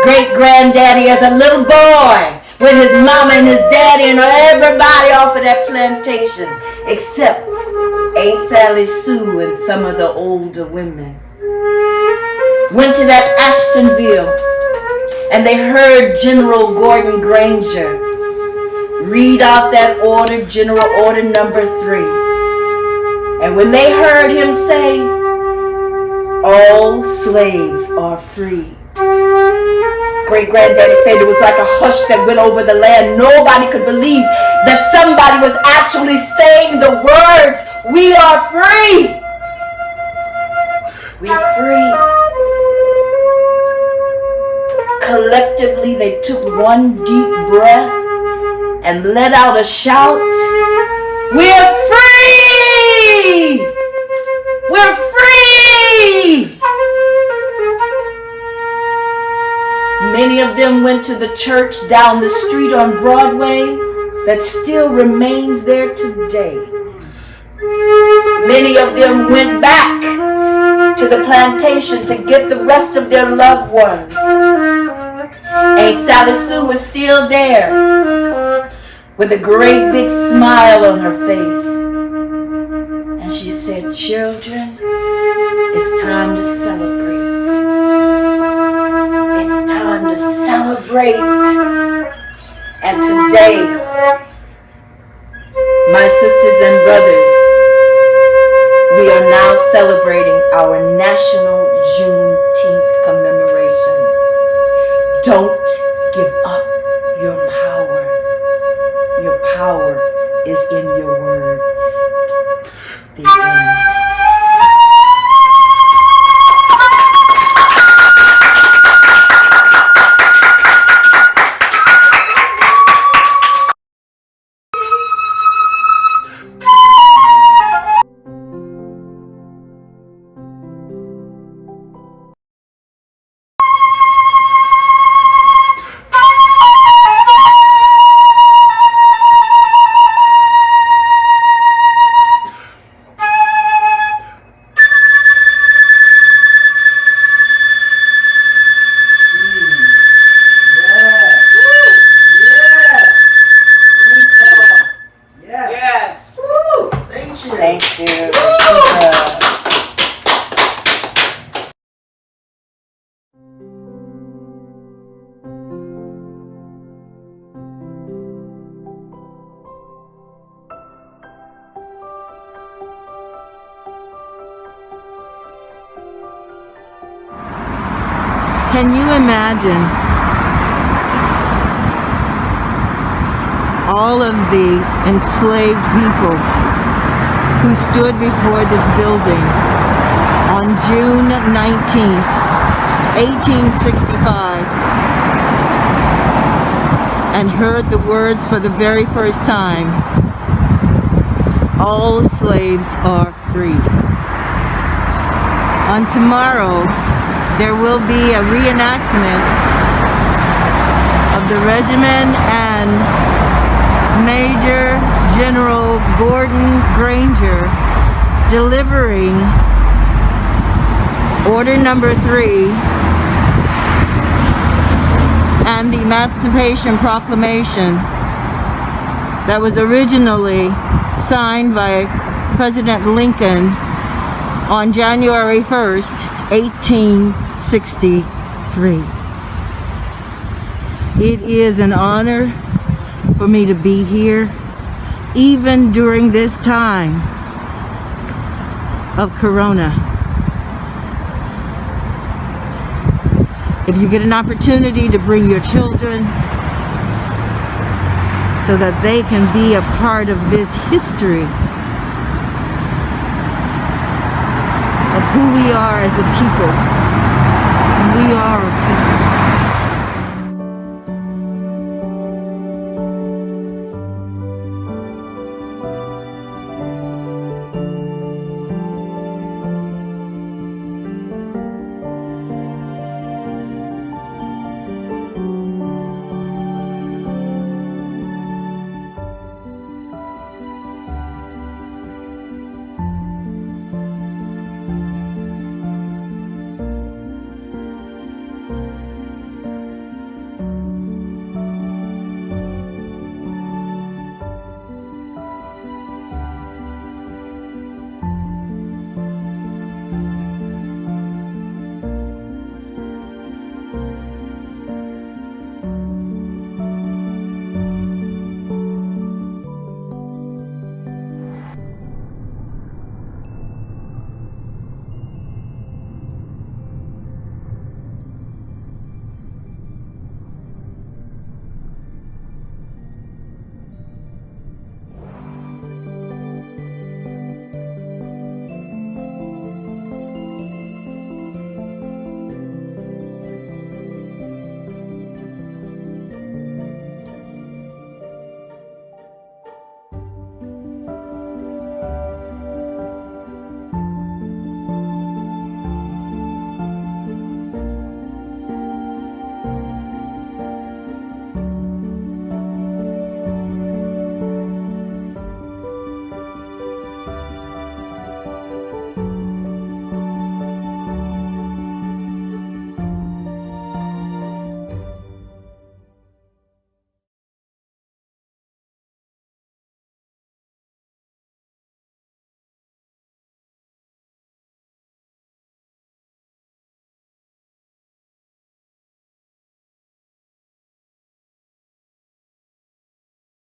great-granddaddy as a little boy with his mama and his daddy and everybody off of that plantation except Aunt Sally Sue and some of the older women. Went to that Ashtonville and they heard General Gordon Granger read out that order, General Order number 3. And when they heard him say, all slaves are free, great-granddaddy said it was like a hush that went over the land. Nobody could believe that somebody was actually saying the words, we are free. We're free. Collectively, they took one deep breath and let out a shout. We're free! We're free! Many of them went to the church down the street on Broadway that still remains there today. Many of them went back to the plantation to get the rest of their loved ones. Aunt Sally Sue is still there with a great big smile on her face. And she said, children, it's time to celebrate. It's time to celebrate. And today, my sisters and brothers, we are now celebrating our National Juneteenth commemoration. Don't give up your power. Your power is in your words. The end. Thank you. Can you imagine all of the enslaved people who stood before this building on June 19th, 1865, and heard the words for the very first time, all slaves are free. On tomorrow, there will be a reenactment of the regiment and Major General Gordon Granger delivering Order Number 3 and the Emancipation Proclamation that was originally signed by President Lincoln on January 1st, 1863. It is an honor for me to be here, even during this time of Corona. If you get an opportunity to bring your children so that they can be a part of this history of who we are as a people, we are a people.